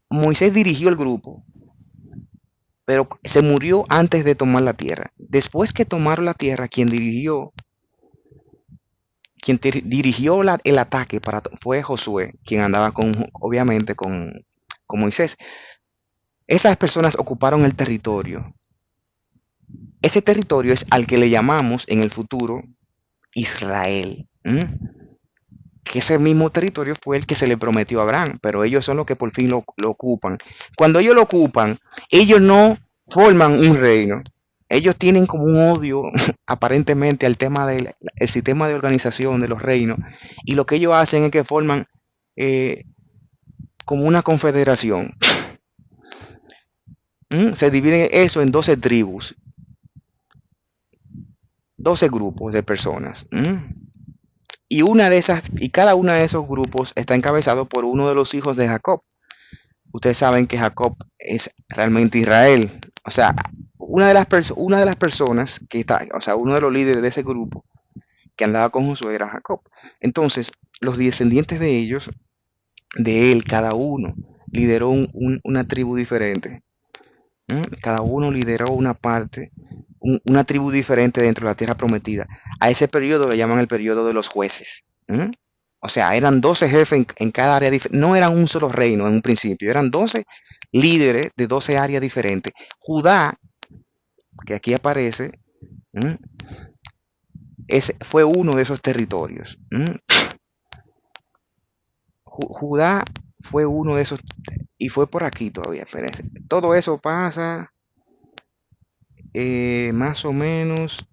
Moisés dirigió el grupo, pero se murió antes de tomar la tierra. Después que tomaron la tierra, quien dirigió el ataque fue Josué, quien andaba obviamente con Moisés. Esas personas ocuparon el territorio. Ese territorio es al que le llamamos en el futuro Israel. Que ese mismo territorio fue el que se le prometió a Abraham, pero ellos son los que por fin lo ocupan. Cuando ellos lo ocupan, ellos no forman un reino. Ellos tienen como un odio aparentemente al tema del sistema de organización de los reinos, y lo que ellos hacen es que forman eh, como una confederación. Se divide eso en 12 tribus, 12 grupos de personas. Y cada uno de esos grupos está encabezado por uno de los hijos de Jacob. Ustedes saben que Jacob es realmente Israel. O sea, una de las personas que está, o sea, uno de los líderes de ese grupo que andaba con Josué era Jacob. Entonces, los descendientes de ellos, de él, cada uno lideró una tribu diferente. Cada uno lideró una parte, una tribu diferente dentro de la tierra prometida. A ese periodo le llaman el periodo de los jueces. O sea, eran 12 jefes en cada área diferente. No eran un solo reino en un principio, eran 12 líderes de 12 áreas diferentes. Judá, que aquí aparece, fue uno de esos territorios. Judá fue uno de esos, y fue por aquí todavía, espérense. Todo eso pasa más o menos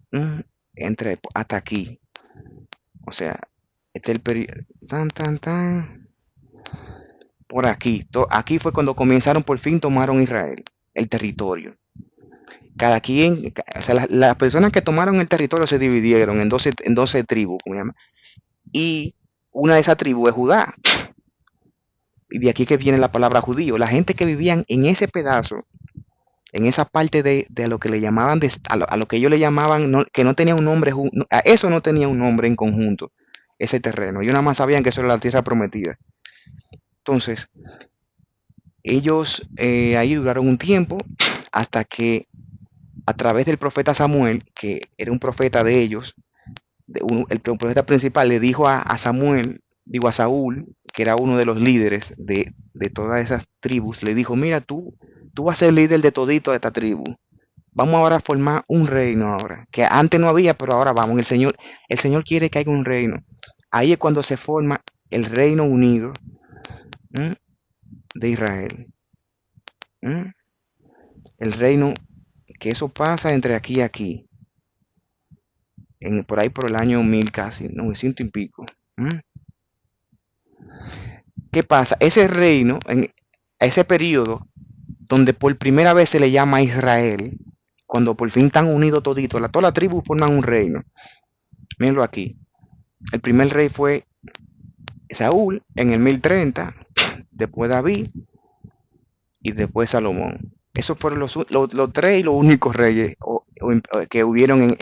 hasta aquí. O sea, este es el periodo, por aquí. Aquí fue cuando comenzaron, por fin tomaron Israel, el territorio. Cada quien, o sea, las personas que tomaron el territorio se dividieron en 12 tribus, ¿cómo se llama? Y una de esas tribus es Judá. Y de aquí que viene la palabra judío. La gente que vivían en ese pedazo, en esa parte de lo que le llamaban, a lo que ellos le llamaban, que no tenía un nombre, a eso no tenía un nombre en conjunto, ese terreno. Ellos nada más sabían que eso era la tierra prometida. Entonces, ellos ahí duraron un tiempo hasta que a través del profeta Samuel, que era un profeta de ellos, el profeta principal le dijo a Samuel, digo a Saúl, que era uno de los líderes de todas esas tribus, le dijo, mira, tú vas a ser líder de todito de esta tribu. Vamos ahora a formar un reino ahora, que antes no había, pero ahora vamos. El Señor quiere que haya un reino. Ahí es cuando se forma el Reino Unido de Israel. El reino, que eso pasa entre aquí y aquí. Por ahí por el año 1000 casi, 900 y pico. ¿Qué pasa? Ese reino, en ese periodo, donde por primera vez se le llama Israel, cuando por fin están unidos toditos, todas las tribus forman un reino. Mírenlo aquí. El primer rey fue Saúl en el 1030, después David y después Salomón. Esos fueron los tres y los únicos reyes que hubieron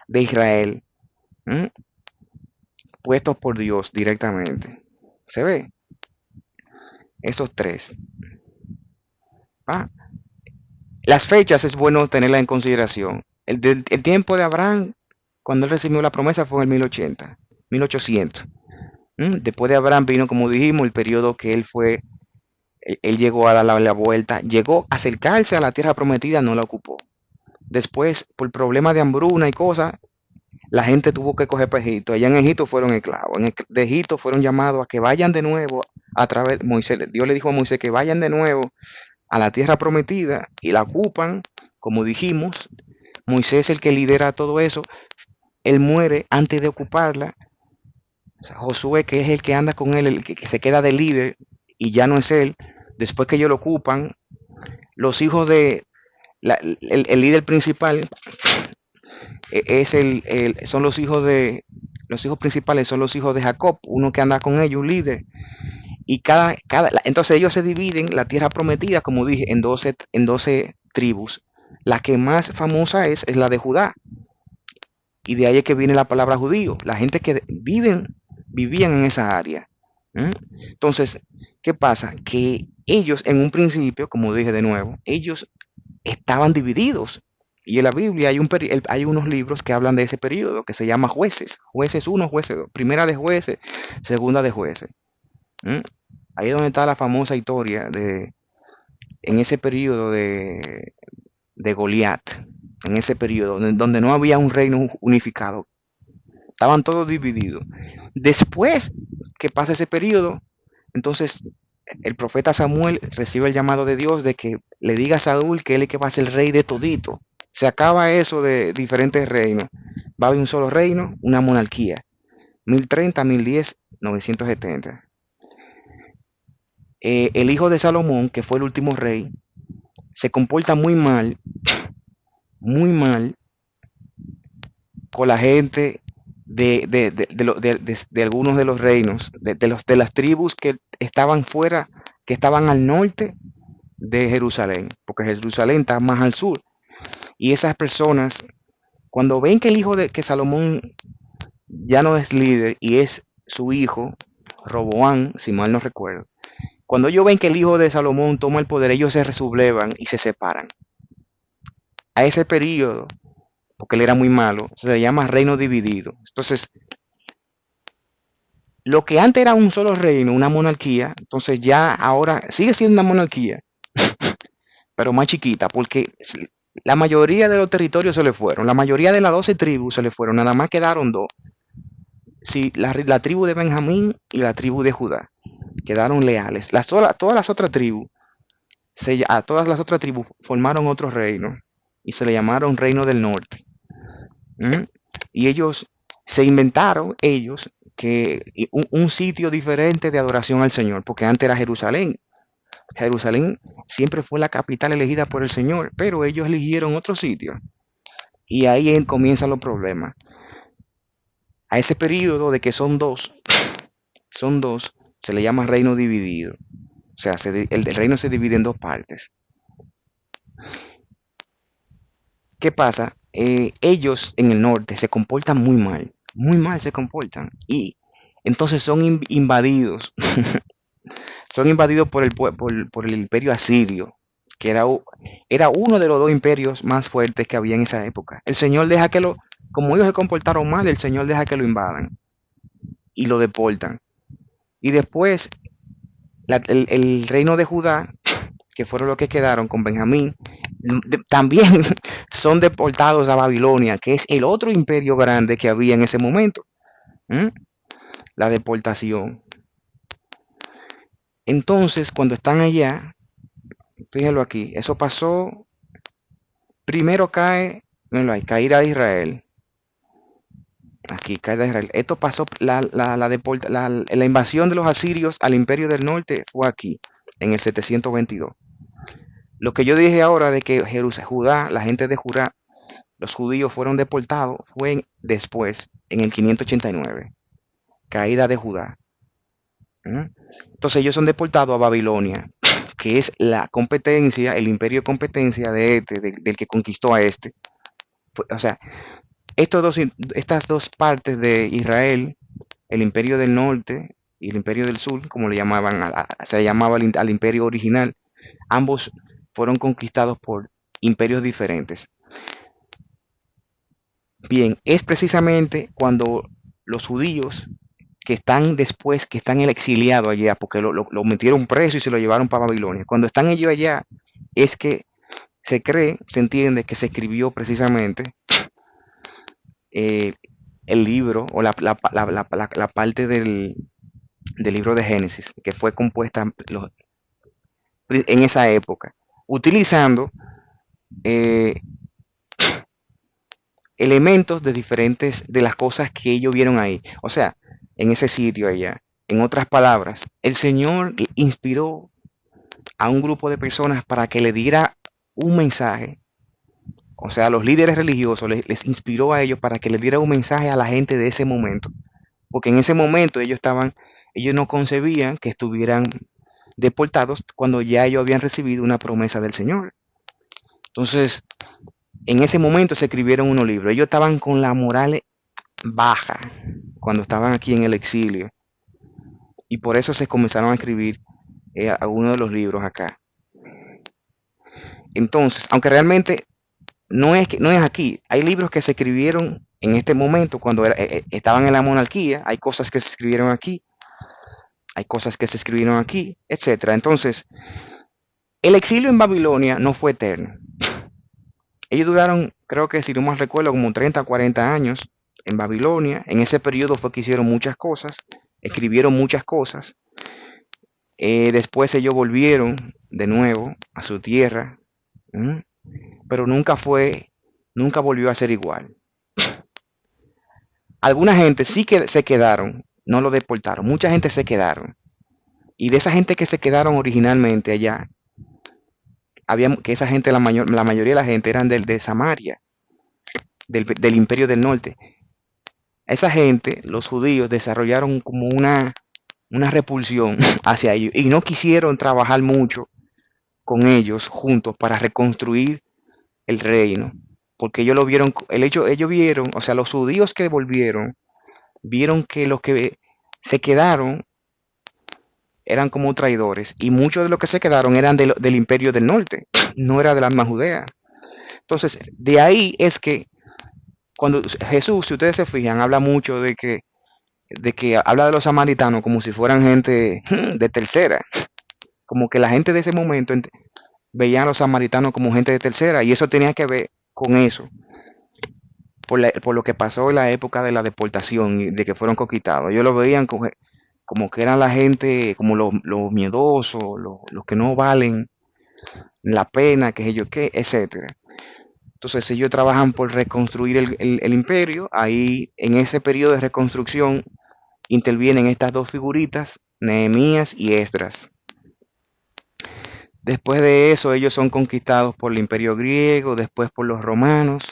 de Israel, puestos por Dios directamente. ¿Se ve? Esos tres. Las fechas es bueno tenerlas en consideración. El tiempo de Abraham, cuando él recibió la promesa, fue en el 1800. Después de Abraham vino, como dijimos, el periodo que él llegó a dar la vuelta, llegó a acercarse a la tierra prometida, no la ocupó. Después, por problemas de hambruna y cosas, la gente tuvo que coger para Egipto. Allá en Egipto fueron esclavos. De Egipto fueron llamados a que vayan de nuevo a través de Moisés. Dios le dijo a Moisés que vayan de nuevo a la tierra prometida y la ocupan, como dijimos. Moisés es el que lidera todo eso. Él muere antes de ocuparla. O sea, Josué, que es el que anda con él, el que se queda de líder, y ya no es él. Después que ellos lo ocupan, los hijos de el líder principal son los hijos de los hijos principales son los hijos de Jacob, uno que anda con ellos, un líder. Y entonces ellos se dividen la tierra prometida, como dije, en doce tribus. La que más famosa es la de Judá. Y de ahí es que viene la palabra judío. La gente que vivían en esa área. ¿Mm? Entonces, ¿qué pasa? Que ellos en un principio, como dije de nuevo, ellos estaban divididos. Y en la Biblia hay unos libros que hablan de ese periodo que se llama Jueces. Jueces uno, Jueces 2. Primera de Jueces, segunda de Jueces. ¿Mm? Ahí es donde está la famosa historia en ese periodo de Goliat, en ese periodo donde no había un reino unificado, estaban todos divididos. Después que pasa ese periodo, entonces el profeta Samuel recibe el llamado de Dios de que le diga a Saúl que él es que va a ser el rey de todito. Se acaba eso de diferentes reinos. Va a haber un solo reino, una monarquía. 1030, 1010, 970. El hijo de Salomón, que fue el último rey, se comporta muy mal con la gente de algunos de los reinos, de las tribus que estaban fuera, que estaban al norte de Jerusalén, porque Jerusalén está más al sur. Y esas personas, cuando ven que el hijo de que Salomón ya no es líder y es su hijo, Roboán, si mal no recuerdo, cuando ellos ven que el hijo de Salomón toma el poder, ellos se resublevan y se separan. A ese periodo, porque él era muy malo, se le llama reino dividido. Entonces, lo que antes era un solo reino, una monarquía, entonces ya ahora sigue siendo una monarquía, pero más chiquita, porque la mayoría de los territorios se le fueron, la mayoría de las 12 tribus se le fueron, nada más quedaron dos. Sí, la tribu de Benjamín y la tribu de Judá quedaron leales. Todas las otras tribus, a todas las otras tribus formaron otro reino y se le llamaron Reino del Norte. ¿Mm? Y ellos se inventaron, que un sitio diferente de adoración al Señor, porque antes era Jerusalén. Jerusalén siempre fue la capital elegida por el Señor, pero ellos eligieron otro sitio. Y ahí comienzan los problemas. A ese periodo de que son dos, se le llama reino dividido. O sea, el reino se divide en dos partes. ¿Qué pasa? Ellos en el norte se comportan muy mal se comportan. Y entonces son invadidos, son invadidos por el imperio asirio, que era uno de los dos imperios más fuertes que había en esa época. El Señor deja como ellos se comportaron mal, el Señor deja que lo invadan y lo deportan. Y después el reino de Judá, que fueron los que quedaron con Benjamín, también son deportados a Babilonia, que es el otro imperio grande que había en ese momento. ¿Mm? La deportación. Entonces, cuando están allá, fíjenlo aquí, eso pasó, primero cae, no hay caída de Israel. Aquí, caída de Israel. Esto pasó, la invasión de los asirios al imperio del norte fue aquí, en el 722. Lo que yo dije ahora de que Judá, la gente de Judá, los judíos fueron deportados, fue después, en el 589, caída de Judá. ¿Mm? Entonces ellos son deportados a Babilonia, que es la competencia, el imperio de competencia del que conquistó a este. O sea, estas dos partes de Israel, el imperio del norte y el imperio del sur, como le llamaban, se llamaba al imperio original, ambos fueron conquistados por imperios diferentes. Bien, es precisamente cuando los judíos que están exiliados allá, porque lo metieron preso y se lo llevaron para Babilonia. Cuando están ellos allá, es que se entiende que se escribió precisamente eh, el libro o la parte del libro de Génesis, que fue compuesta en esa época, utilizando eh, elementos de las cosas que ellos vieron ahí. O sea, en ese sitio allá. En otras palabras, el Señor inspiró a un grupo de personas para que le diera un mensaje o sea, a los líderes religiosos les inspiró a ellos para que le dieran un mensaje a la gente de ese momento. Porque en ese momento ellos no concebían que estuvieran deportados cuando ya ellos habían recibido una promesa del Señor. Entonces, en ese momento se escribieron unos libros. Ellos estaban con la moral baja cuando estaban aquí en el exilio. Y por eso se comenzaron a escribir algunos de los libros acá. Entonces, aunque realmente no es aquí, hay libros que se escribieron en este momento cuando estaban en la monarquía, hay cosas que se escribieron aquí, hay cosas que se escribieron aquí, etcétera. Entonces, el exilio en Babilonia no fue eterno. Ellos duraron, creo que si no mal recuerdo, como 30 o 40 años en Babilonia. En ese periodo fue que hicieron muchas cosas, escribieron muchas cosas. Después ellos volvieron de nuevo a su tierra, ¿m? Pero nunca volvió a ser igual. Alguna gente sí que se quedaron, no lo deportaron, mucha gente se quedaron. Y de esa gente que se quedaron originalmente allá, que esa gente, la mayoría de la gente eran de Samaria, del Imperio del Norte. Esa gente, los judíos, desarrollaron como una repulsión hacia ellos y no quisieron trabajar mucho con ellos juntos para reconstruir el reino, porque ellos lo vieron, ellos vieron, o sea, los judíos que volvieron, vieron que los que se quedaron eran como traidores y muchos de los que se quedaron eran del Imperio del Norte, no era de la misma Judea. Entonces, de ahí es que cuando Jesús, si ustedes se fijan, habla mucho de que habla de los samaritanos como si fueran gente de tercera, como que la gente de ese momento veían a los samaritanos como gente de tercera y eso tenía que ver con eso, por lo que pasó en la época de la deportación y de que fueron conquistados. Ellos lo veían como que eran la gente, como los miedosos, los que no valen la pena, que ellos qué, etcétera. Entonces ellos trabajan por reconstruir el imperio. Ahí en ese periodo de reconstrucción intervienen estas dos figuritas, Nehemías y Esdras. Después de eso ellos son conquistados por el imperio griego, después por los romanos.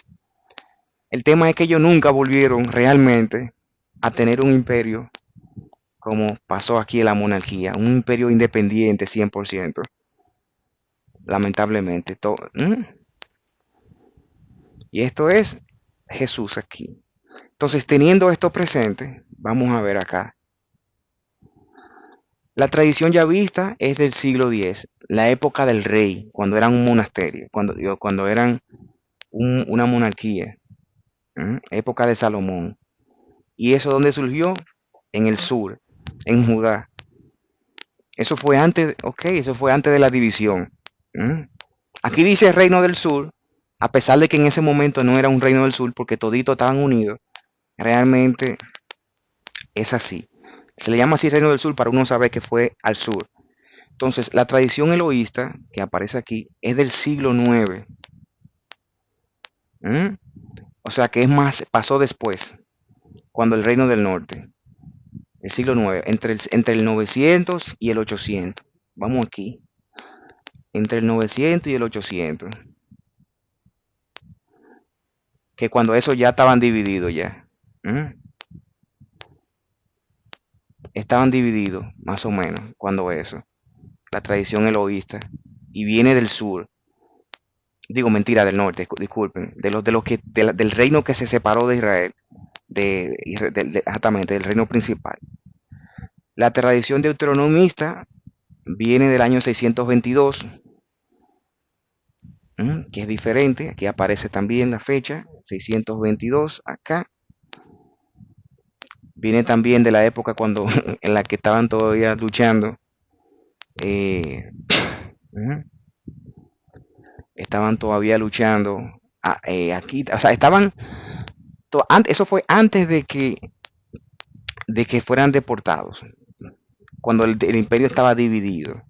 El tema es que ellos nunca volvieron realmente a tener un imperio como pasó aquí en la monarquía, un imperio independiente 100%, lamentablemente. Y esto es Jesús aquí. Entonces, teniendo esto presente, vamos a ver acá. La tradición ya vista es del siglo X, la época del rey, cuando eran un monasterio, cuando eran una monarquía, época de Salomón. ¿Y eso dónde surgió? En el sur, en Judá. Eso fue antes, eso fue antes de la división. Aquí dice reino del sur, a pesar de que en ese momento no era un reino del sur, porque toditos estaban unidos, realmente es así. Se le llama así reino del sur para uno saber que fue al sur. Entonces, la tradición eloísta que aparece aquí es del siglo IX. O sea que es más, pasó después, cuando el reino del norte, el siglo IX, entre el 900 y el 800. Vamos aquí, entre el 900 y el 800. Que cuando eso ya estaban divididos ya. Estaban divididos, más o menos, cuando eso. La tradición eloísta. Y viene del sur. Digo, mentira, del norte, disculpen. Del reino que se separó de Israel. Exactamente, del reino principal. La tradición deuteronomista viene del año 622, que es diferente. Aquí aparece también la fecha, 622, acá. Viene también de la época cuando en la que estaban todavía luchando. Estaban todavía luchando aquí, o sea, eso fue antes de que fueran deportados, cuando el imperio estaba dividido.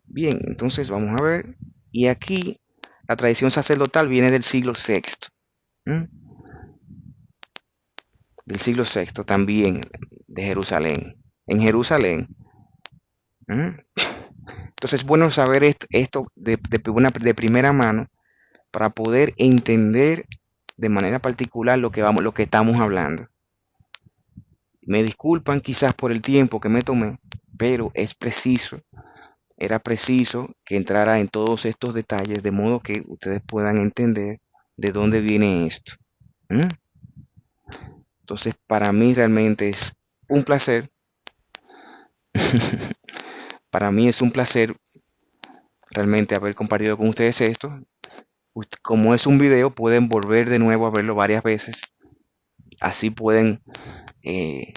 Bien, entonces vamos a ver, y aquí la tradición sacerdotal viene del siglo VI, del siglo VI también, de Jerusalén, en Jerusalén. Entonces es bueno saber esto de primera mano, para poder entender de manera particular lo que estamos hablando. Me disculpan quizás por el tiempo que me tomé, pero era preciso que entrara en todos estos detalles de modo que ustedes puedan entender de dónde viene esto. ¿Mm? Entonces, para mí realmente es un placer. Para mí es un placer realmente haber compartido con ustedes esto. Como es un video, pueden volver de nuevo a verlo varias veces. Así pueden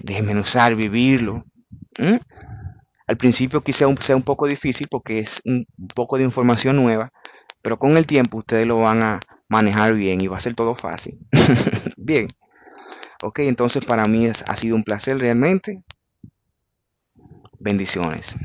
desmenuzar, vivirlo. ¿Mm? Al principio quizá sea un poco difícil porque es un poco de información nueva, pero con el tiempo ustedes lo van a manejar bien y va a ser todo fácil. Bien, ok, entonces para mí ha sido un placer realmente. Bendiciones.